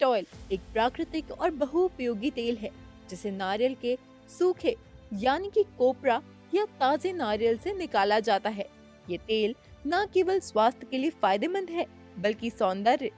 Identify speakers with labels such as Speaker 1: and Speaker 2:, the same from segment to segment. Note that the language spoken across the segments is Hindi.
Speaker 1: ऑयल एक प्राकृतिक और बहुउपयोगी तेल है जिसे नारियल के सूखे यानी कि कोपरा या ताजे नारियल से निकाला जाता है। ये तेल न केवल स्वास्थ्य के लिए फायदेमंद है बल्कि सौंदर्य,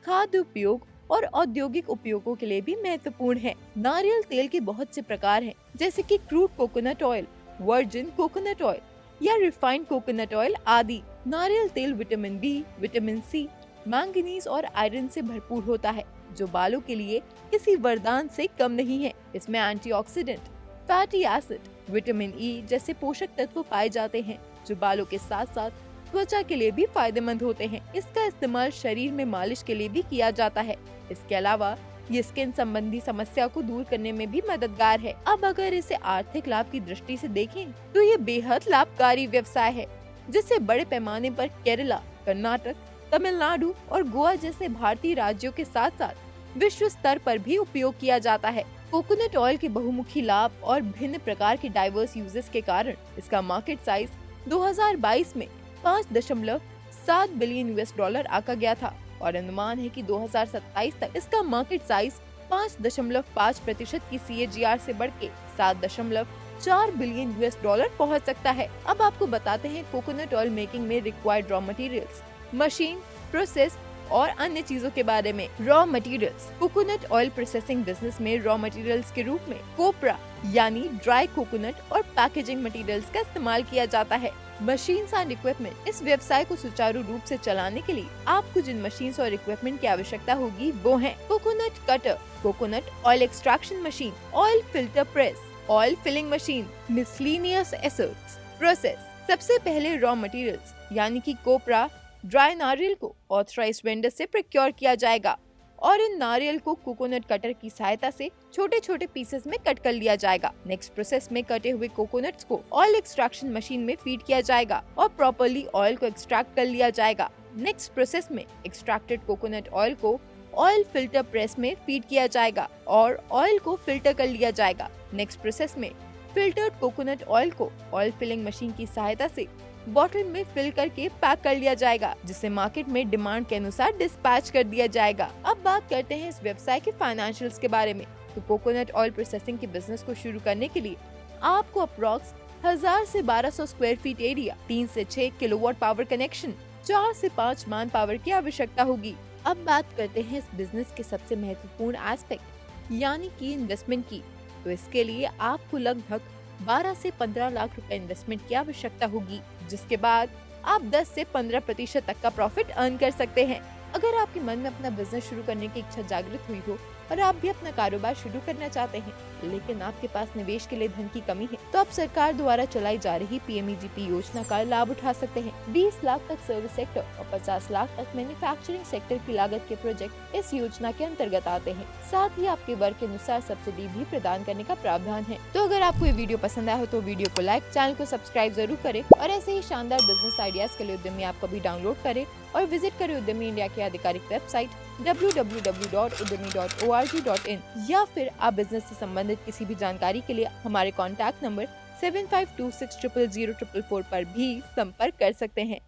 Speaker 1: खाद्य उपयोग और औद्योगिक उपयोगों के लिए भी महत्वपूर्ण है। नारियल तेल के बहुत से प्रकार हैं, जैसे कि crude coconut oil, virgin coconut oil या रिफाइंड कोकोनट ऑयल आदि। नारियल तेल vitamin B, vitamin C, manganese और आयरन से भरपूर होता है, जो बालों के लिए किसी वरदान से कम नहीं है। इसमें antioxidant, fatty acid, vitamin E जैसे पोषक तत्व पाए जाते हैं, जो बालों के साथ साथ त्वचा के लिए भी फायदेमंद होते हैं। इसका इस्तेमाल शरीर में मालिश के लिए भी किया जाता है। इसके अलावा ये स्किन संबंधी समस्या को दूर करने में भी मददगार है। अब अगर इसे आर्थिक लाभ की दृष्टि से देखें तो ये बेहद लाभकारी व्यवसाय है, जिससे बड़े पैमाने पर केरला, कर्नाटक, तमिलनाडु और गोवा जैसे भारतीय राज्यों के साथ साथ विश्व स्तर पर भी उपयोग किया जाता है। कोकोनट ऑयल के बहुमुखी लाभ और भिन्न प्रकार के डाइवर्स यूजेस के कारण इसका मार्केट साइज 2022 में 5.7 बिलियन US डॉलर आका गया था और अनुमान है कि 2027 तक इसका मार्केट साइज 5.5% की CAGR से बढ़ के 7.4 बिलियन US डॉलर पहुंच सकता है। अब आपको बताते हैं कोकोनट ऑयल मेकिंग में required raw materials, machine, process और अन्य चीजों के बारे में। Raw materials. Coconut oil processing business में रॉ मटेरियल्स के रूप में कोपरा यानी ड्राई कोकोनट और पैकेजिंग मटेरियल्स का इस्तेमाल किया जाता है। Machines and equipment. इस व्यवसाय को सुचारू रूप से चलाने के लिए आपको जिन मशीन्स और इक्विपमेंट की आवश्यकता होगी वो हैं coconut cutter, coconut oil extraction machine, oil filter press, oil filling machine, miscellaneous assets. Process. सबसे पहले रॉ मटेरियल्स यानी कि कोपरा, ड्राई नारियल को ऑथराइज्ड वेंडर से प्रोक्योर किया जाएगा और इन नारियल को कोकोनट कटर की सहायता से छोटे छोटे पीसेस में कट कर लिया जाएगा। नेक्स्ट प्रोसेस में कटे हुए कोकोनट्स को ऑयल एक्सट्रैक्शन मशीन में फीड किया जाएगा और प्रॉपर्ली ऑयल को एक्सट्रैक्ट कर लिया जाएगा। नेक्स्ट प्रोसेस में एक्सट्रैक्टेड कोकोनट ऑयल को ऑयल फिल्टर प्रेस में फीड किया जाएगा और ऑयल को फिल्टर कर लिया जाएगा। नेक्स्ट प्रोसेस में फिल्टर्ड कोकोनट ऑयल को ऑयल फिलिंग मशीन की सहायता से बॉटल में फिल करके पैक कर लिया जाएगा, जिसे मार्केट में डिमांड के अनुसार डिस्पैच कर दिया जाएगा। अब बात करते हैं इस व्यवसाय के फाइनेंशियल्स के बारे में। तो कोकोनट ऑयल प्रोसेसिंग के बिजनेस को शुरू करने के लिए आपको अप्रॉक्स 1000 से 1200 स्क्वायर फीट एरिया, 3 से 6 किलोवाट पावर कनेक्शन, 4 से 5 मैन पावर की आवश्यकता होगी। अब बात करते हैं इस बिजनेस के सबसे महत्वपूर्ण एस्पेक्ट यानी कि इन्वेस्टमेंट की। तो इसके लिए आपको लगभग 12 से 15 लाख रुपए इन्वेस्टमेंट की आवश्यकता होगी, जिसके बाद आप 10 से 15% तक का प्रॉफिट अर्न कर सकते हैं। अगर आपके मन में अपना बिजनेस शुरू करने की इच्छा जागृत हुई हो और आप भी अपना कारोबार शुरू करना चाहते हैं, लेकिन आपके पास निवेश के लिए धन की कमी है, तो आप सरकार द्वारा चलाई जा रही PMEGP योजना का लाभ उठा सकते हैं। 20 लाख तक सर्विस सेक्टर और 50 लाख तक मैन्युफैक्चरिंग सेक्टर की लागत के प्रोजेक्ट इस योजना के अंतर्गत आते हैं। साथ ही आपके वर्ग के अनुसार सब्सिडी भी प्रदान करने का प्रावधान है। तो अगर आपको ये वीडियो पसंद आया हो तो वीडियो को लाइक, चैनल को सब्सक्राइब जरूर करें और ऐसे ही शानदार बिजनेस आइडियाज के लिए उद्यमी ऐप को भी डाउनलोड करें और विजिट करें उद्यमी इंडिया की आधिकारिक वेबसाइट www.udymi.org.in या फिर आप बिजनेस से संबंधित किसी भी जानकारी के लिए हमारे कॉन्टैक्ट नंबर 7526000444 पर भी संपर्क कर सकते हैं।